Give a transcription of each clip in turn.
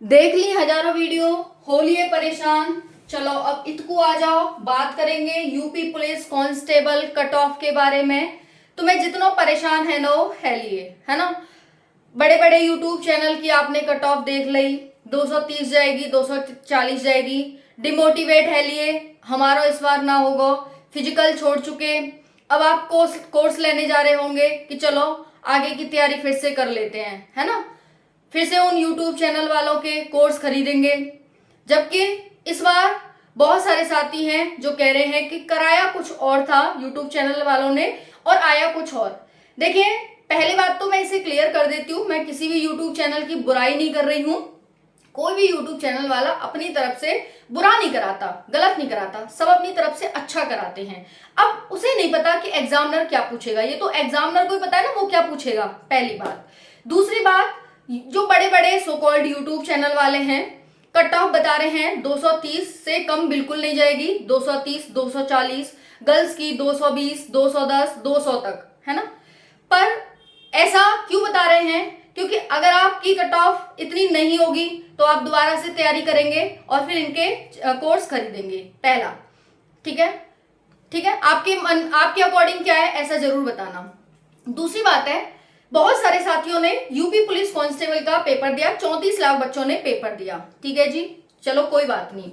देख ली हजारों वीडियो, हो लिए परेशान। चलो अब इतकू आ जाओ, बात करेंगे UP police constable cut off के बारे में। तुम्हें जितना परेशान है ना है लिए, है ना। बड़े बड़े यूट्यूब चैनल की आपने कट ऑफ देख ली, 230 जाएगी, 240 जाएगी। डिमोटिवेट है लिए, हमारा इस बार ना होगा। फिजिकल छोड़ चुके, अब आप कोर्स लेने जा रहे होंगे कि चलो आगे की तैयारी फिर से कर लेते हैं, है ना। फिर से उन यूट्यूब चैनल वालों के कोर्स खरीदेंगे। जबकि इस बार बहुत सारे साथी हैं जो कह रहे हैं कि कराया कुछ और था यूट्यूब चैनल वालों ने और आया कुछ और। देखिए, पहली बात तो मैं इसे क्लियर कर देती हूँ, मैं किसी भी यूट्यूब चैनल की बुराई नहीं कर रही हूँ। कोई भी यूट्यूब चैनल वाला अपनी तरफ से बुरा नहीं कराता, गलत नहीं कराता, सब अपनी तरफ से अच्छा कराते हैं। अब उसे नहीं पता कि एग्जामिनर क्या पूछेगा, ये तो एग्जामिनर को ही पता है ना वो क्या पूछेगा, पहली बात। दूसरी बात, जो बड़े बड़े सो कॉल्ड यूट्यूब चैनल वाले हैं कट ऑफ बता रहे हैं 230 से कम बिल्कुल नहीं जाएगी, 230, 240, गर्ल्स की 220, 210, 200 तक, है ना। पर ऐसा क्यों बता रहे हैं? क्योंकि अगर आपकी कट ऑफ इतनी नहीं होगी तो आप दोबारा से तैयारी करेंगे और फिर इनके कोर्स खरीदेंगे, पहला। ठीक है, ठीक है, आपके अकॉर्डिंग क्या है ऐसा जरूर बताना। दूसरी बात है, बहुत सारे साथियों ने यूपी पुलिस कांस्टेबल का पेपर दिया, 34 लाख बच्चों ने पेपर दिया, ठीक है जी, चलो कोई बात नहीं।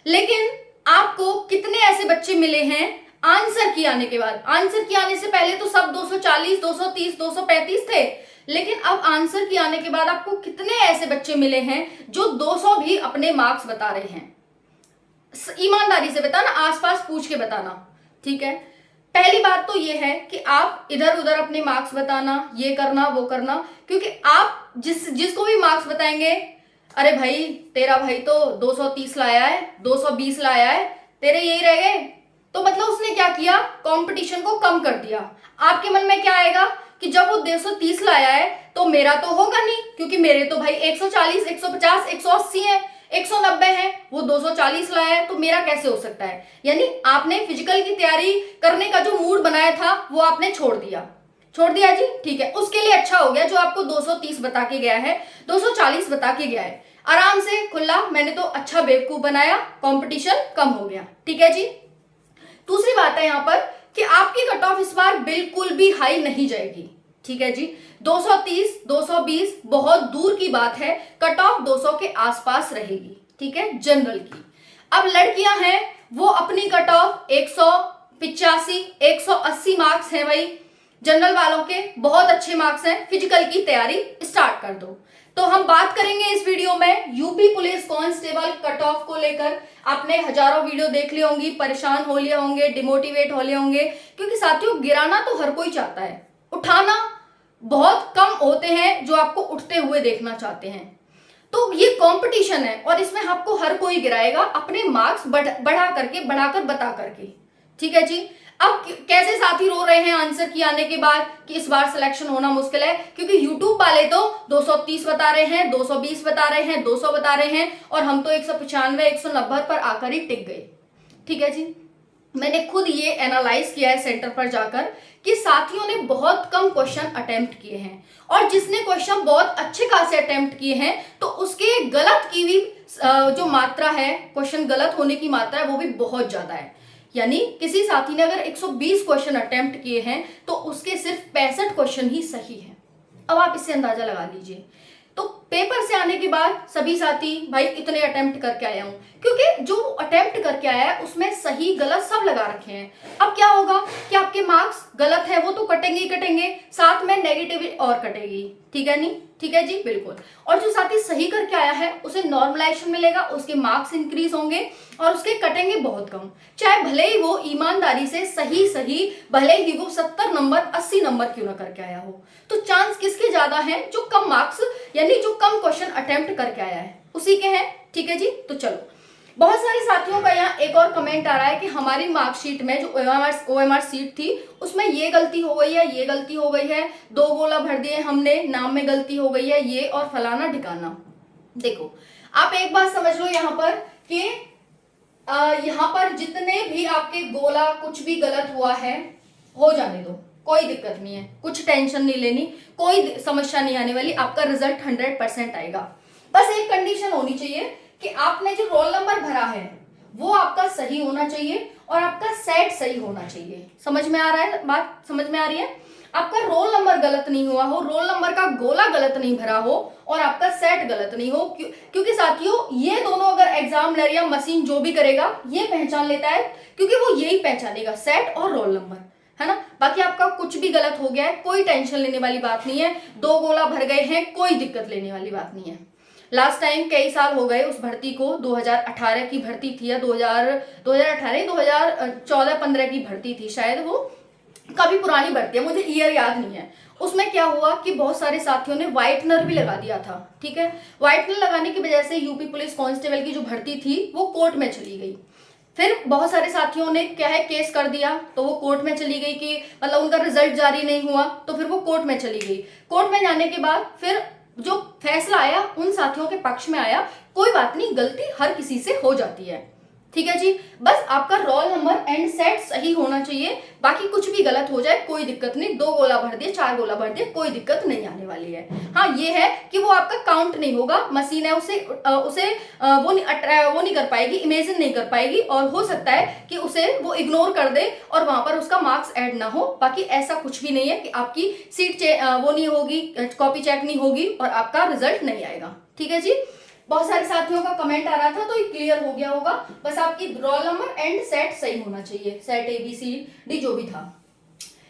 लेकिन आपको कितने ऐसे बच्चे मिले हैं आंसर की आने के बाद? आंसर की आने से पहले तो सब 240, 230, 235 थे, लेकिन अब आंसर की आने के बाद आपको कितने ऐसे बच्चे मिले हैं जो 200 भी अपने मार्क्स बता रहे हैं? ईमानदारी से बताना, आसपास पूछ के बताना, ठीक है। पहली बात तो ये है कि आप इधर उधर अपने मार्क्स बताना, ये करना वो करना, क्योंकि आप जिसको भी मार्क्स बताएंगे, अरे भाई तेरा भाई तो 230 लाया है, 220 लाया है, तेरे यही रह गए, तो मतलब उसने क्या किया, कंपटीशन को कम कर दिया। आपके मन में क्या आएगा कि जब वो 230 लाया है तो मेरा तो होगा नहीं, क्योंकि मेरे तो भाई 140, 150, 180 है, 190 है, वो 240 लाया है, तो मेरा कैसे हो सकता है? यानी आपने फिजिकल की तैयारी करने का जो मूड बनाया था वो आपने छोड़ दिया, छोड़ दिया जी, ठीक है। उसके लिए अच्छा हो गया जो आपको 230 बता के गया है, 240 बता के गया है, आराम से खुला, मैंने तो अच्छा बेवकूफ बनाया, कंपटीशन कम हो गया, ठीक है जी। दूसरी बात है यहाँ पर कि आपकी कट ऑफ इस बार बिल्कुल भी हाई नहीं जाएगी, ठीक है जी। 230, 220 बहुत दूर की बात है, कट ऑफ 200 के आसपास रहेगी, ठीक है, जनरल की। अब लड़कियां हैं वो अपनी कट ऑफ 185, 180 मार्क्स है भाई, जनरल वालों के बहुत अच्छे मार्क्स हैं, फिजिकल की तैयारी स्टार्ट कर दो। तो हम बात करेंगे इस वीडियो में UP police constable cut off को लेकर। आपने हजारों वीडियो देख ली होंगी, परेशान हो लिए होंगे, डिमोटिवेट हो लिए होंगे, क्योंकि साथियों गिराना तो हर कोई चाहता है, उठाना बहुत कम होते हैं जो आपको उठते हुए देखना चाहते हैं। तो ये कंपटीशन है और इसमें आपको हर कोई गिराएगा अपने मार्क्स बढ़ा करके, बढ़ाकर बता करके, ठीक है जी। अब कैसे साथी रो रहे हैं आंसर की आने के बाद कि इस बार सिलेक्शन होना मुश्किल है, क्योंकि यूट्यूब वाले तो 230 बता रहे हैं, 220 बता रहे हैं, 200 बता रहे हैं, और हम तो 195, 190 पर आकर ही टिक गए, ठीक है जी। मैंने खुद ये एनालाइज किया है सेंटर पर जाकर कि साथियों ने बहुत कम क्वेश्चन अटेम्प्ट किए हैं, और जिसने क्वेश्चन बहुत अच्छे खासे अटेम्प्ट किए हैं तो उसके गलत की भी जो मात्रा है, क्वेश्चन गलत होने की मात्रा है वो भी बहुत ज्यादा है। यानी किसी साथी ने अगर 120 क्वेश्चन अटेम्प्ट किए हैं तो उसके सिर्फ 65 क्वेश्चन ही सही है। अब आप इससे अंदाजा लगा लीजिए। तो पेपर से आने के बाद सभी साथी भाई इतने अटेम्प्ट करके आया हूं, क्योंकि जो अटेम्प्ट करके आया है उसमें सही गलत सब लगा रखे हैं। अब क्या होगा कि आपके मार्क्स गलत है वो तो कटेंगे ही कटेंगे, साथ में नेगेटिव और कटेगी, ठीक है नहीं, ठीक है जी, बिल्कुल। और जो साथी सही करके आया है उसे नॉर्मलाइजेशन मिलेगा, उसके मार्क्स इंक्रीज होंगे और उसके कटेंगे बहुत कम, चाहे भले ही वो ईमानदारी से सही सही, भले ही वो 70 नंबर 80 नंबर क्यों ना करके आया हो। तो चांस किसके ज्यादा है? जो कम मार्क्स यानी जो कम क्वेश्चन अटेम्प्ट करके आया है उसी के हैं, ठीक है जी। तो चलो, बहुत सारे साथियों का यहाँ एक और कमेंट आ रहा है कि हमारी मार्कशीट में जो ओएमआर सीट थी उसमें ये गलती हो गई है, ये गलती हो गई है, 2 गोला भर दिए हमने, नाम में गलती हो गई है, ये और फलाना ठिकाना। देखो, आप एक बात समझ लो यहाँ पर कि यहाँ पर जितने भी आपके गोला कुछ भी गलत हुआ है हो जाने दो, कोई दिक्कत नहीं है, कुछ टेंशन नहीं लेनी, कोई समस्या नहीं आने वाली, आपका रिजल्ट 100% आएगा। बस एक कंडीशन होनी चाहिए कि आपने जो रोल नंबर भरा है वो आपका सही होना चाहिए और आपका सेट सही होना चाहिए। समझ में आ रहा है बात? समझ में आ रही है? आपका रोल नंबर गलत नहीं हुआ हो, रोल नंबर का गोला गलत नहीं भरा हो और आपका सेट गलत नहीं हो, क्योंकि साथियों ये दोनों अगर एग्जामिनर या मशीन जो भी करेगा ये पहचान लेता है, क्योंकि वो यही पहचानेगा, सेट और रोल नंबर, है ना। बाकी आपका कुछ भी गलत हो गया है कोई टेंशन लेने वाली बात नहीं है, 2 गोला भर गए हैं कोई दिक्कत लेने वाली बात नहीं है। लास्ट टाइम कई साल हो गए उस भर्ती को, 2018 की भर्ती थी या 2014 की भर्ती थी शायद, वो काफी पुरानी भर्ती है, मुझे ईयर याद नहीं है। उसमें क्या हुआ कि बहुत सारे साथियों ने व्हाइटनर भी लगा दिया था, ठीक है। व्हाइटनर लगाने की वजह से यूपी पुलिस कांस्टेबल की जो भर्ती थी वो कोर्ट में चली गई। फिर बहुत सारे साथियों ने क्या है केस कर दिया, तो वो कोर्ट में चली गई कि मतलब उनका रिजल्ट जारी नहीं हुआ, तो फिर वो कोर्ट में चली गई। कोर्ट में जाने के बाद फिर जो फैसला आया उन साथियों के पक्ष में आया, कोई बात नहीं, गलती हर किसी से हो जाती है, ठीक है जी। बस आपका रोल नंबर एंड सेट सही होना चाहिए, बाकी कुछ भी गलत हो जाए कोई दिक्कत नहीं, 2 गोला भर दिए 4 गोला भर दिए कोई दिक्कत नहीं आने वाली है। हाँ ये है कि वो आपका काउंट नहीं होगा, मशीन है उसे वो नहीं कर पाएगी, इमेजिन नहीं कर पाएगी, और हो सकता है कि उसे वो इग्नोर कर दे और वहां पर उसका मार्क्स ऐड ना हो। बाकी ऐसा कुछ भी नहीं है कि आपकी सीट वो नहीं होगी, कॉपी चेक नहीं होगी और आपका रिजल्ट नहीं आएगा, ठीक है जी। बहुत सारे साथियों का कमेंट आ रहा था तो ये क्लियर हो गया होगा। बस आपकी रोल नंबर एंड सेट सही होना चाहिए, सेट ABCD जो भी था।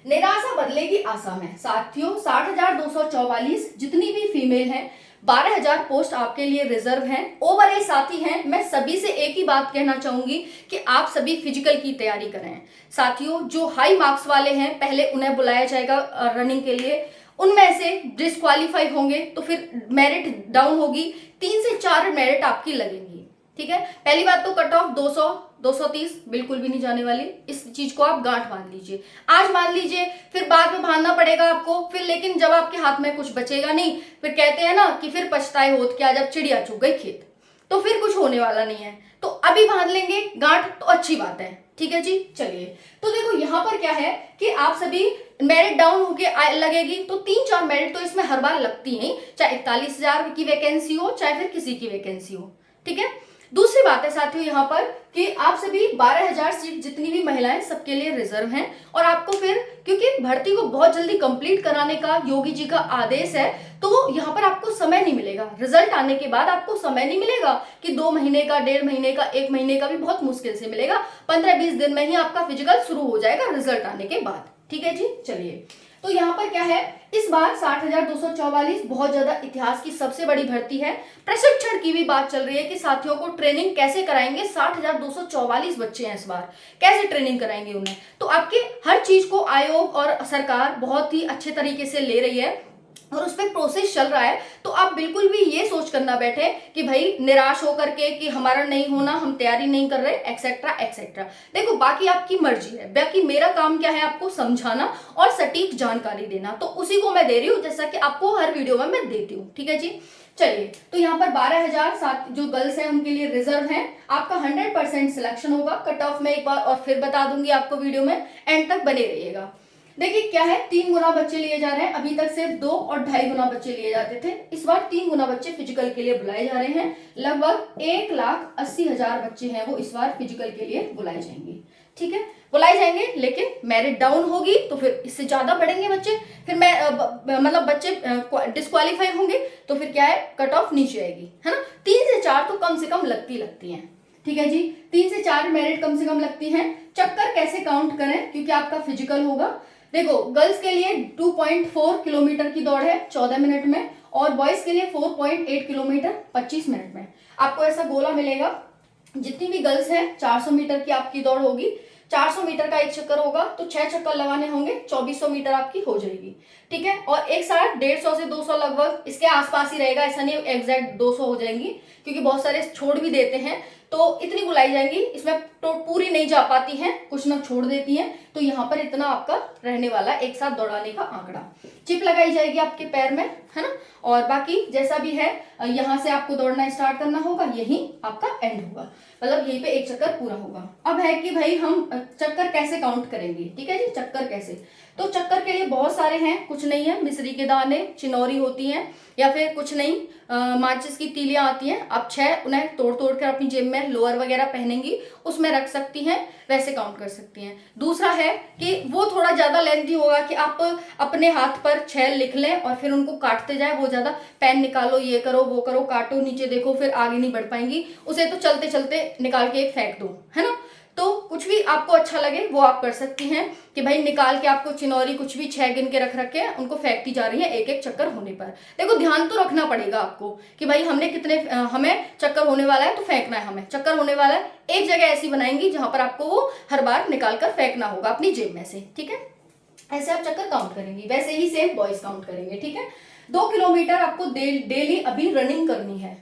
निराशा बदलेगी आशा में साथियों, 60,244 जितनी भी फीमेल हैं, 12,000 पोस्ट आपके लिए रिजर्व हैं। ओवर एज साथी हैं, मैं सभी से एक ही बात कहना चाहूंगी कि आप सभी फिजिकल की तैयारी करें। साथियों जो हाई मार्क्स वाले हैं पहले उन्हें बुलाया जाएगा रनिंग के लिए, उनमें से डिस्क्वालीफाई होंगे तो फिर मेरिट डाउन होगी, 3 से 4 मेरिट आपकी लगेंगी, ठीक है। पहली बात तो कट ऑफ 200 230 बिल्कुल भी नहीं जाने वाली, इस चीज को आप गांठ बांध लीजिए, आज मान लीजिए, फिर बाद में भागना पड़ेगा आपको, फिर लेकिन जब आपके हाथ में कुछ बचेगा नहीं, फिर कहते हैं ना कि फिर पछताए होत क्या जब चिड़िया चुग गई खेत, तो फिर कुछ होने वाला नहीं है। तो अभी बांध लेंगे गांठ तो अच्छी बात है, ठीक है जी। चलिए तो देखो यहाँ पर क्या है कि आप सभी मेरिट डाउन होके लगेगी, तो 3-4 मेरिट तो इसमें हर बार लगती है, चाहे 41,000 की वैकेंसी हो चाहे फिर किसी की वैकेंसी हो, ठीक है। दूसरी बात है साथियों यहाँ पर कि आप सभी 12,000 सीट जितनी भी महिलाएं सबके लिए रिजर्व हैं, और आपको फिर क्योंकि भर्ती को बहुत जल्दी कंप्लीट कराने का योगी जी का आदेश है, तो यहाँ पर आपको समय नहीं मिलेगा, रिजल्ट आने के बाद आपको समय नहीं मिलेगा कि 2 महीने का, 1.5 महीने का, 1 महीने का भी बहुत मुश्किल से मिलेगा, 15-20 दिन में ही आपका फिजिकल शुरू हो जाएगा रिजल्ट आने के बाद, ठीक है जी। चलिए तो यहाँ पर क्या है, इस बार 60,244 बहुत ज्यादा इतिहास की सबसे बड़ी भर्ती है। प्रशिक्षण की भी बात चल रही है कि साथियों को ट्रेनिंग कैसे कराएंगे, 60,244 बच्चे हैं इस बार, कैसे ट्रेनिंग कराएंगे उन्हें, तो आपके हर चीज को आयोग और सरकार बहुत ही अच्छे तरीके से ले रही है और उस पर प्रोसेस चल रहा है। तो आप बिल्कुल भी ये सोच कर ना बैठे कि भाई निराश होकर के कि हमारा नहीं होना, हम तैयारी नहीं कर रहे, एक्सेट्रा एक्सेट्रा। देखो बाकी आपकी मर्जी है, बाकी मेरा काम क्या है आपको समझाना और सटीक जानकारी देना, तो उसी को मैं दे रही हूँ जैसा कि आपको हर वीडियो में मैं देती हूँ, ठीक है जी। चलिए तो यहाँ पर 12,000 जो गर्ल्स हैं उनके लिए रिजर्व हैं, आपका 100% सिलेक्शन होगा। कट ऑफ में एक बार और फिर बता दूंगी आपको, वीडियो में एंड तक बने रहिएगा। देखिए क्या है, 3 गुना बच्चे लिए जा रहे हैं, अभी तक सिर्फ 2 और 2.5 गुना बच्चे लिए जाते थे, इस बार 3 गुना बच्चे फिजिकल के लिए बुलाए जा रहे हैं। लगभग 1,80,000 बच्चे हैं वो इस बार फिजिकल के लिए बुलाए जाएंगे, ठीक है, बुलाए जाएंगे। लेकिन मेरिट डाउन होगी तो फिर इससे ज्यादा बढ़ेंगे बच्चे, फिर मतलब बच्चे डिस्क्वालीफाई होंगे तो फिर क्या है, कट ऑफ नीचे आएगी, है ना। 3 से 4 तो कम से कम लगती हैं, ठीक है जी, 3 से 4 मेरिट कम से कम लगती हैं। चक्कर कैसे काउंट करें, क्योंकि आपका फिजिकल होगा। देखो गर्ल्स के लिए 2.4 किलोमीटर की दौड़ है 14 मिनट में, और बॉयज के लिए 4.8 किलोमीटर 25 मिनट में। आपको ऐसा गोला मिलेगा, जितनी भी गर्ल्स हैं 400 मीटर की आपकी दौड़ होगी, 400 मीटर का एक चक्कर होगा तो 6 चक्कर लगाने होंगे, 2400 मीटर आपकी हो जाएगी, ठीक है। और एक साथ 150 से 200 लगभग इसके आसपास ही रहेगा, ऐसा नहीं एग्जैक्ट 200 हो जाएंगी, क्योंकि बहुत सारे छोड़ भी देते हैं, तो इतनी बुलाई जाएंगी, इसमें तो पूरी नहीं जा पाती हैं, कुछ ना छोड़ देती हैं, तो यहाँ पर इतना आपका रहने वाला एक साथ दौड़ाने का आंकड़ा। चिप लगाई जाएगी आपके पैर में, है ना, और बाकी जैसा भी है यहाँ से आपको दौड़ना स्टार्ट करना होगा, यही आपका एंड होगा, मतलब यहीं पे एक चक्कर पूरा होगा। अब है कि भाई हम चक्कर कैसे काउंट करेंगे, ठीक है जी, चक्कर कैसे, तो चक्कर के लिए बहुत सारे हैं, कुछ कुछ नहीं है, मिश्री के दाने, चिनौरी होती हैं, या फिर कुछ नहीं माचिस की तीलियां आती हैं, आप 6 उन्हें तोड़ तोड़ कर अपनी जेब में लोअर वगैरह पहनेंगी उसमें रख सकती हैं, वैसे काउंट कर सकती हैं। दूसरा है कि वो थोड़ा ज़्यादा लेंथी होगा कि आप अपने हाथ पर 6 लिख लें और फिर उनको काटते जाए, वो ज़्यादा पेन निकालो, ये करो वो करो, काटो, नीचे देखो, फिर आगे नहीं बढ़ पाएंगी, उसे तो चलते चलते निकाल के एक फेंक दो, है ना। तो कुछ भी आपको अच्छा लगे वो आप कर सकती हैं कि भाई निकाल के आपको चिनौरी कुछ भी 6 गिन के रख के उनको फेंकती जा रही है एक एक चक्कर होने पर। देखो ध्यान तो रखना पड़ेगा आपको कि भाई हमने कितने हमें चक्कर होने वाला है तो फेंकना है, हमें चक्कर होने वाला है, एक जगह ऐसी बनाएंगी जहां पर आपको वो हर बार निकाल कर फेंकना होगा अपनी जेब में से, ठीक है। ऐसे आप चक्कर काउंट करेंगी, वैसे ही सेम बॉयज काउंट करेंगे, ठीक है। 2 किलोमीटर आपको डेली अभी रनिंग करनी है।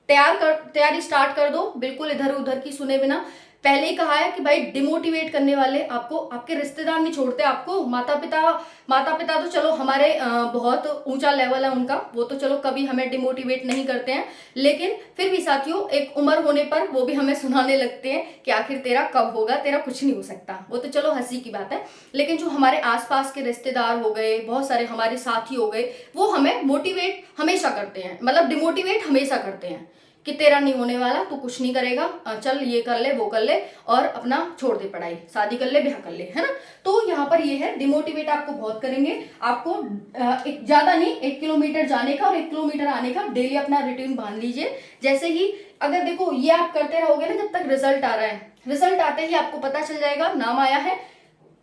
तैयारी स्टार्ट कर दो, बिल्कुल इधर उधर की सुने बिना। पहले ही कहा है कि भाई डिमोटिवेट करने वाले आपको आपके रिश्तेदार नहीं छोड़ते, आपको माता पिता तो चलो हमारे बहुत ऊंचा लेवल है उनका, वो तो चलो कभी हमें डिमोटिवेट नहीं करते हैं, लेकिन फिर भी साथियों एक उम्र होने पर वो भी हमें सुनाने लगते हैं कि आखिर तेरा कब होगा, तेरा कुछ नहीं हो सकता। वो तो चलो हंसी की बात है, लेकिन जो हमारे आसपास के रिश्तेदार हो गए, बहुत सारे हमारे साथी हो गए, वो हमें मोटिवेट हमेशा करते हैं, मतलब डिमोटिवेट हमेशा करते हैं कि तेरा नहीं होने वाला, तू कुछ नहीं करेगा, चल ये कर ले वो कर ले और अपना छोड़ दे पढ़ाई, शादी कर ले, ब्याह कर ले, है ना। तो यहाँ पर ये है डिमोटिवेट आपको बहुत करेंगे। आपको ज्यादा नहीं, 1 किलोमीटर जाने का और 1 किलोमीटर आने का डेली अपना रूटीन बांध लीजिए। जैसे ही अगर देखो ये आप करते रहोगे ना जब तक रिजल्ट आ रहा है, रिजल्ट आते ही आपको पता चल जाएगा नाम आया है,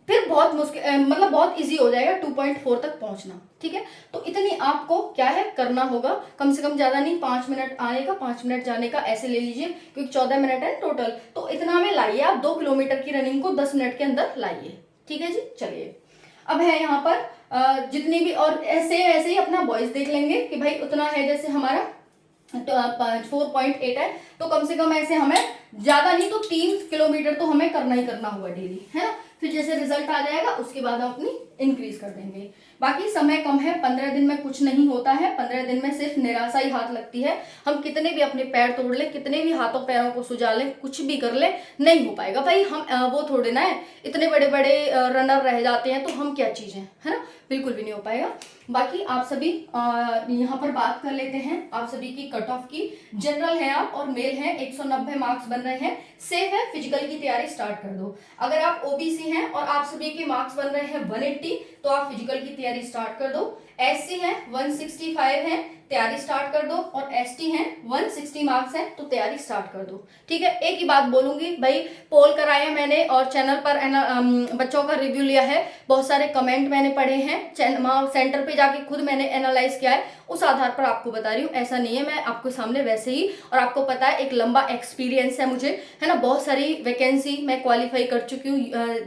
फिर बहुत मुश्किल मतलब बहुत इजी हो जाएगा 2.4 तक पहुंचना, ठीक है। तो इतनी आपको क्या है करना होगा, कम से कम ज्यादा नहीं, 5 मिनट आने का 5 मिनट जाने का ऐसे ले लीजिए, क्योंकि 14 मिनट है टोटल, तो इतना में लाइए आप 2 किलोमीटर की रनिंग को 10 मिनट के अंदर लाइए, ठीक है जी। चलिए अब है यहाँ पर जितनी भी, और ऐसे ही अपना वॉइस देख लेंगे कि भाई उतना है, जैसे हमारा 4.8 है, तो कम से कम ऐसे हमें ज्यादा नहीं तो 3 किलोमीटर तो हमें करना ही करना होगा डेली, है ना। फिर जैसे रिजल्ट आ जाएगा उसके बाद हम अपनी इंक्रीज कर देंगे। बाकी समय कम है, 15 दिन में कुछ नहीं होता है, 15 दिन में सिर्फ निराशा ही हाथ लगती है। हम कितने भी अपने पैर तोड़ लें, कितने भी हाथों पैरों को सुजा लें, कुछ भी कर लें, नहीं हो पाएगा भाई। हम वो थोड़े ना है, इतने बड़े बड़े रनर रह जाते हैं तो हम क्या चीज है ना, बिल्कुल भी नहीं हो पाएगा। बाकी आप सभी यहाँ पर बात कर लेते हैं आप सभी की कट ऑफ की। जनरल है आप और मेल है, 190 मार्क्स बन रहे हैं, सेफ है, फिजिकल की तैयारी स्टार्ट कर दो। अगर आप ओबीसी हैं और आप सभी के मार्क्स बन रहे हैं 180, तो आप फिजिकल की तैयारी स्टार्ट कर दो। एससी है 165 है, तैयारी स्टार्ट कर दो, और एसटी है 160 मार्क्स है, तो तैयारी स्टार्ट कर दो, ठीक है। एक ही बात बोलूंगी भाई, पोल कराया मैंने और चैनल पर बच्चों का रिव्यू लिया है, बहुत सारे कमेंट मैंने पढ़े हैं, सेंटर पे जाके खुद मैंने एनालाइज किया है, उस आधार पर आपको बता रही हूँ, ऐसा नहीं है मैं आपको सामने वैसे ही। और आपको पता है एक लंबा एक्सपीरियंस है मुझे, है ना, बहुत सारी वैकेंसी मैं क्वालिफाई कर चुकी हूँ,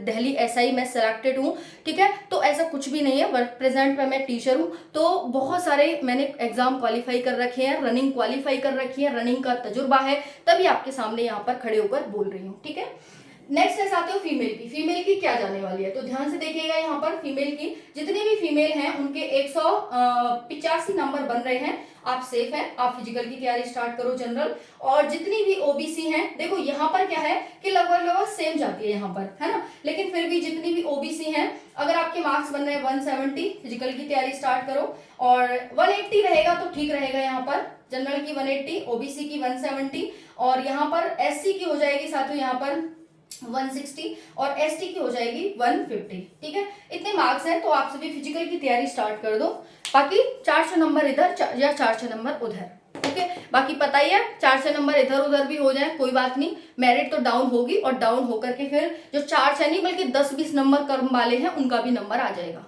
दिल्ली एसआई में सेलेक्टेड हूँ, ठीक है। तो ऐसा कुछ भी नहीं है, वर्क प्रेजेंट में मैं टीचर हूँ, तो बहुत सारे मैंने एग्जाम क्वालिफाई कर रखे हैं, रनिंग क्वालिफाई कर रखी है, रनिंग का तजुर्बा है, तभी आपके सामने यहाँ पर खड़े होकर बोल रही हूँ, ठीक है। नेक्स्ट है साथियों फीमेल की क्या जाने वाली है, तो ध्यान से देखिएगा। यहाँ पर फीमेल की जितनी भी फीमेल हैं उनके 185 नंबर बन रहे हैं, आप सेफ हैं, आप फिजिकल की तैयारी स्टार्ट करो जनरल। और जितनी भी ओबीसी हैं, देखो यहाँ पर क्या है कि लगभग सेम जाती है यहाँ पर, है ना, लेकिन फिर भी जितनी भी ओबीसी हैं, अगर आपके मार्क्स बन रहे हैं 170, फिजिकल की तैयारी स्टार्ट करो, और 180 रहेगा तो ठीक रहेगा। यहाँ पर जनरल की 180, ओबीसी की 170, और यहाँ पर एससी की हो जाएगी साथियों यहाँ पर 160, और एसटी की हो जाएगी 150, ठीक है। इतने मार्क्स हैं, तो आप सभी फिजिकल की तैयारी स्टार्ट कर दो। बाकी 400 नंबर इधर या 400 नंबर उधर, ओके। बाकी पता ही है 400 नंबर इधर उधर भी हो जाए कोई बात नहीं, मेरिट तो डाउन होगी, और डाउन होकर के फिर जो 400 नहीं बल्कि 10-20 नंबर कर्म वाले हैं उनका भी नंबर आ जाएगा,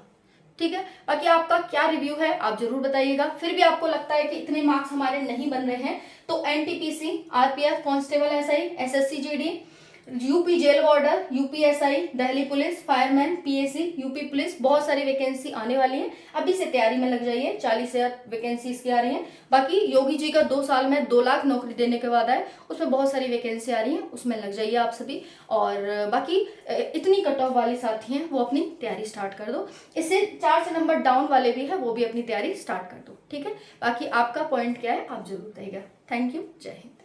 ठीक है। बाकी आपका क्या रिव्यू है आप जरूर बताइएगा। फिर भी आपको लगता है कि इतने मार्क्स हमारे नहीं बन रहे हैं, तो NTPC, RPF, constable SI, SSC GD, UP jail warder, UPSI, Delhi police, fireman, PAC, UP police, बहुत सारी वैकेंसी आने वाली है, अभी से तैयारी में लग जाइए। 40,000 वैकेंसी इसकी आ रही है। बाकी योगी जी का 2 साल में 2 लाख नौकरी देने के वादा है, उसमें बहुत सारी वैकेंसी आ रही है, उसमें लग जाइए आप सभी। और बाकी इतनी कट ऑफ वाली साथी हैं वो अपनी तैयारी स्टार्ट कर दो, इससे 400 नंबर डाउन वाले भी है वो भी अपनी तैयारी स्टार्ट कर दो, ठीक है। बाकी आपका पॉइंट क्या है आप जरूर बताइएगा। थैंक यू, जय हिंद।